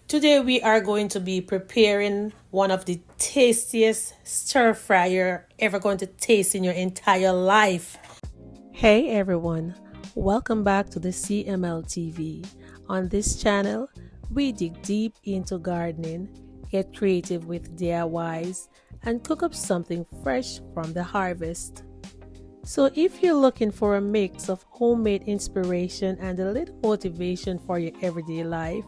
Today we are going to be preparing one of the tastiest stir fry you're ever going to taste in your entire life. Hey everyone, welcome back to the CML TV. On this channel, we dig deep into gardening, get creative with DIYs, and cook up something fresh from the harvest. So if you're looking for a mix of homemade inspiration and a little motivation for your everyday life,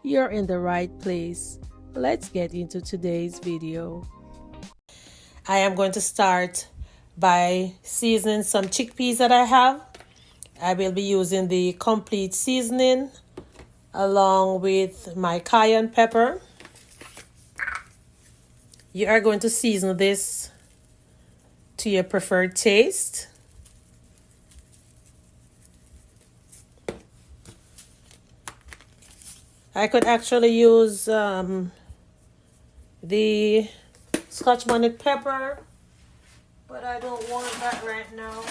you're in the right place. Let's get into today's video. I am going to start by seasoning some chickpeas that I have. I will be using the complete seasoning along with my cayenne pepper. You are going to season this to your preferred taste. I could actually use the Scotch bonnet pepper, but I don't want that right now.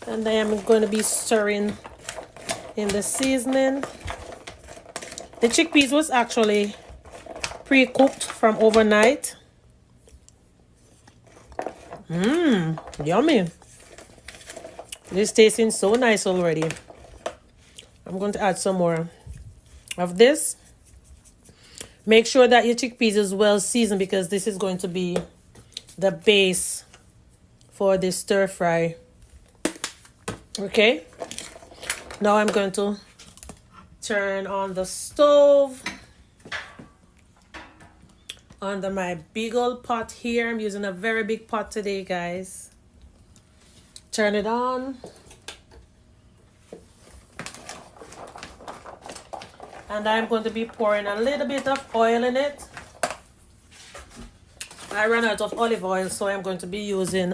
And I am going to be stirring in the seasoning. The chickpeas was actually pre-cooked from overnight. Yummy. This tasting so nice already. I'm going to add some more of this. Make sure that your chickpeas is well seasoned because this is going to be the base for this stir fry. Okay, now I'm going to turn on the stove under my big old pot here. I'm using a very big pot today, guys. Turn it on. And I'm going to be pouring a little bit of oil in it. I ran out of olive oil, so I'm going to be using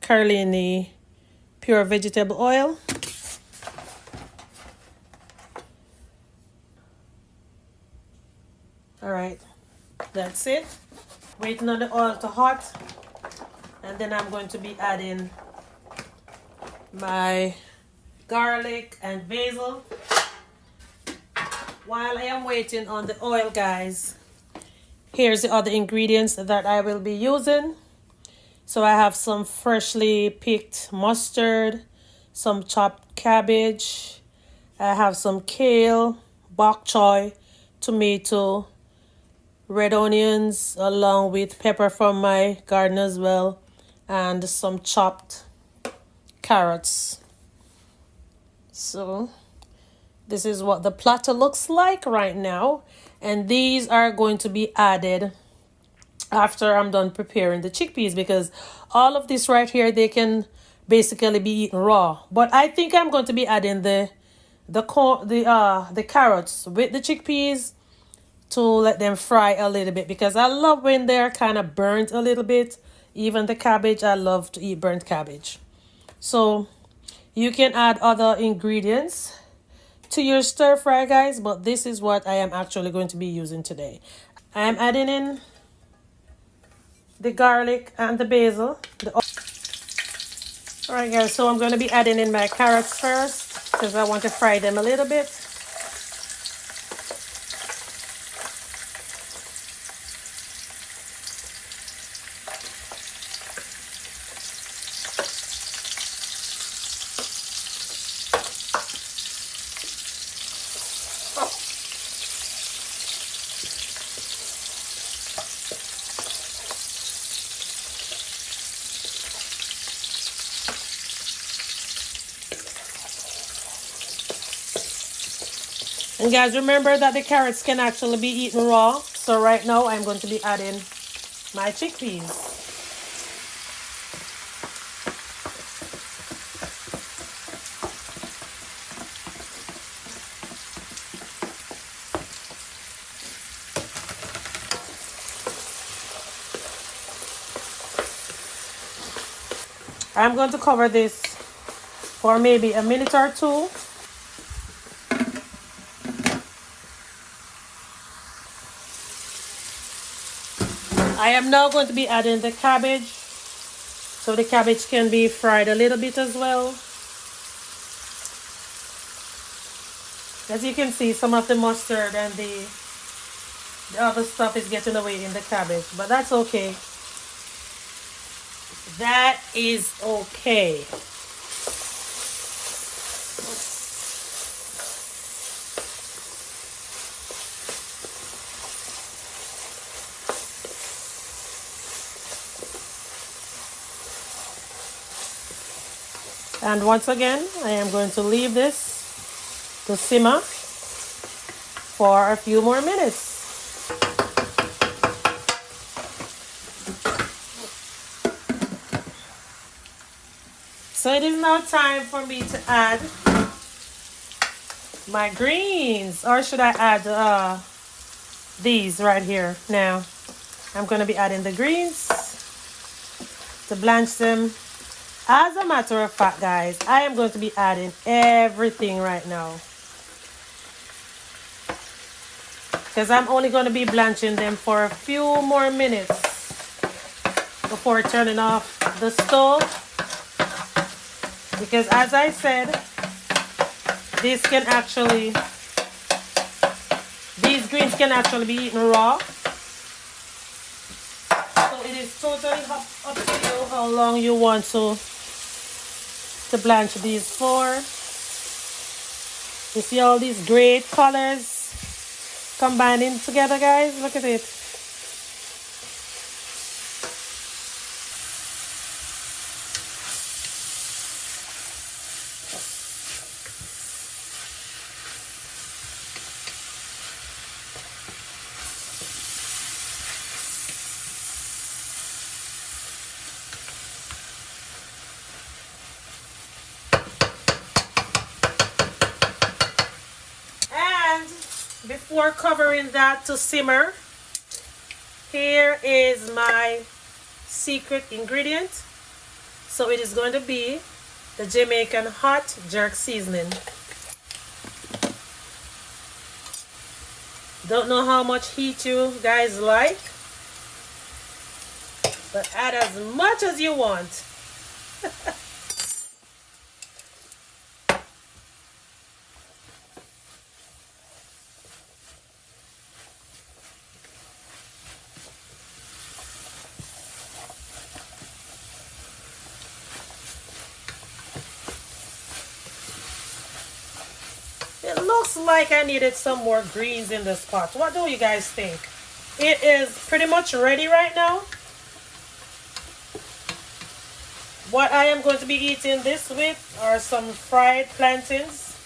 Carolini pure vegetable oil. All right, that's it. Waiting on the oil to hot. And then I'm going to be adding my garlic and basil. While I am waiting on the oil, guys, here's the other ingredients that I will be using. So I have some freshly picked mustard, some chopped cabbage, I have some kale, bok choy, tomato, red onions, along with pepper from my garden as well, and some chopped carrots. So this is what the platter looks like right now. And these are going to be added after I'm done preparing the chickpeas, because all of this right here, they can basically be eaten raw. But I think I'm going to be adding the carrots with the chickpeas to let them fry a little bit, because I love when they're kind of burnt a little bit. Even the cabbage, I love to eat burnt cabbage. So you can add other ingredients to your stir fry, guys, but this is what I am actually going to be using today. I am adding in the garlic and the basil. All right, guys, so I'm going to be adding in my carrots first because I want to fry them a little bit. And guys, remember that the carrots can actually be eaten raw. So right now I'm going to be adding my chickpeas. I'm going to cover this for maybe a minute or two. I am now going to be adding the cabbage. So the cabbage can be fried a little bit as well. As you can see, some of the mustard and the other stuff is getting away in the cabbage, but that's okay. That is okay. And once again, I am going to leave this to simmer for a few more minutes. So it is now time for me to add my greens, or should I add these right here now? I'm going to be adding the greens to blanch them. As a matter of fact, guys, I am going to be adding everything right now, because I'm only going to be blanching them for a few more minutes before turning off the stove. Because as I said, these greens can actually be eaten raw. So it is totally up to you how long you want to blanch these for. You see all these great colors combining together, guys? Look at it. Before covering that to simmer, here is my secret ingredient. So it is going to be the Jamaican hot jerk seasoning. Don't know how much heat you guys like, but add as much as you want. It looks like I needed some more greens in this pot. What do you guys think? It is pretty much ready right now. What I am going to be eating this with are some fried plantains.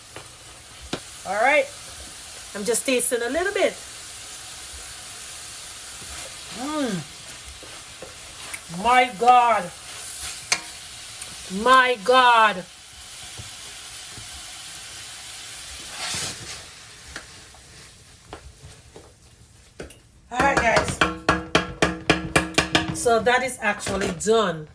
Alright, I'm just tasting a little bit. My God. My God. Alright, guys. So that is actually done.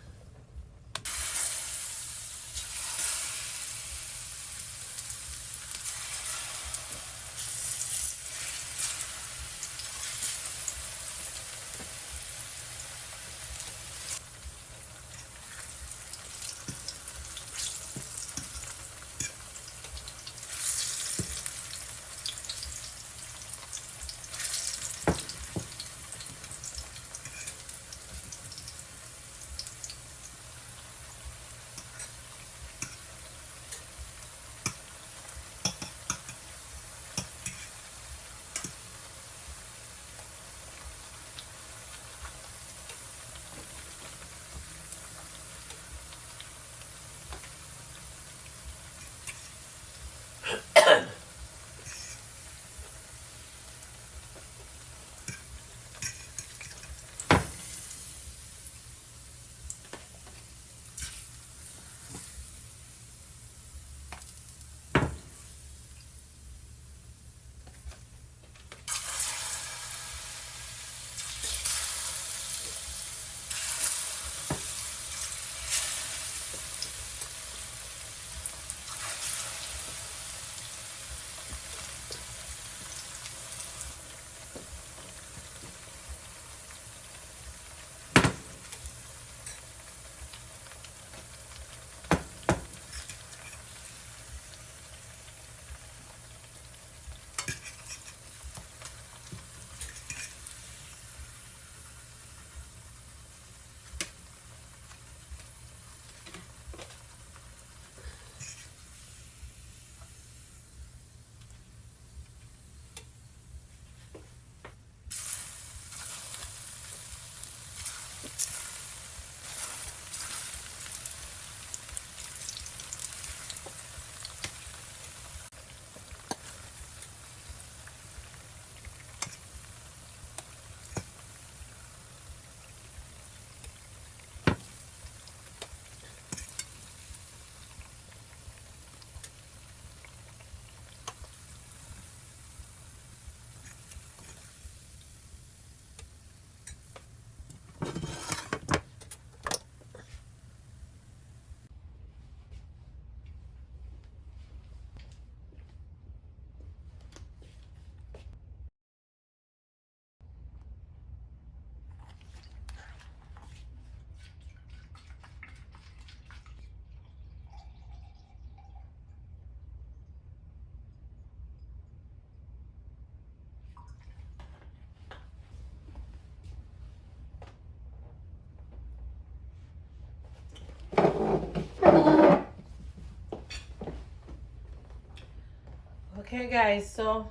Okay, guys, so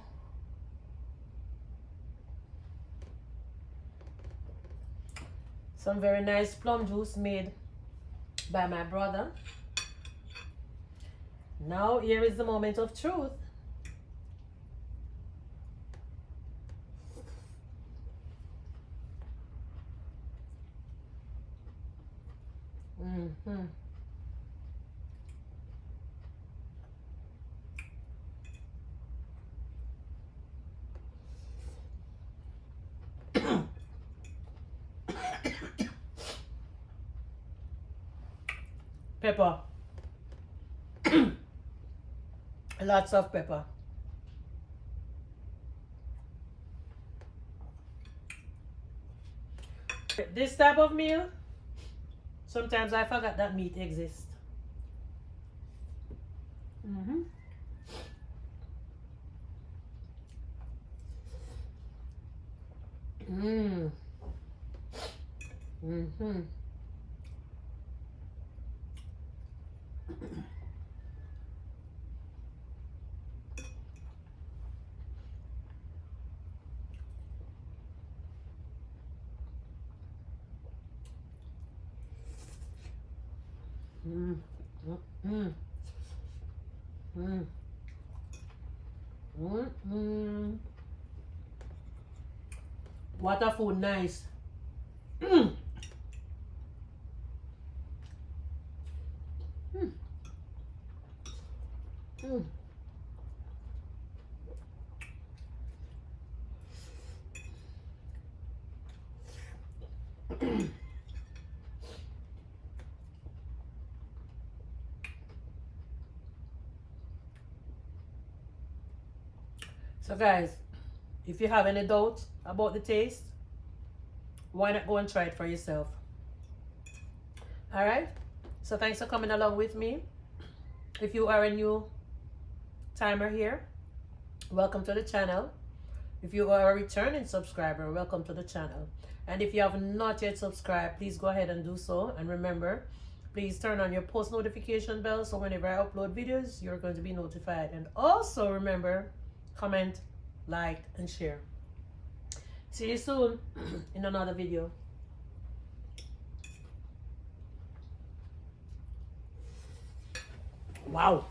some very nice plum juice made by my brother. Now here is the moment of truth. Mm-hmm. Pepper. Lots of pepper. This type of meal, sometimes I forgot that meat exists. Mm-hmm. Mm. Mm-hmm. Mm. Mm. Mm. Mm. Mm. What a food, nice. Mm. Mm. Mm. So guys, if you have any doubts about the taste, why not go and try it for yourself? All right, so thanks for coming along with me. If you are a new timer here, welcome to the channel. If you are a returning subscriber, welcome to the channel. And if you have not yet subscribed, please go ahead and do so. And remember, please turn on your post notification bell so whenever I upload videos, you're going to be notified. And also remember, comment, like, and share. See you soon in another video. Wow.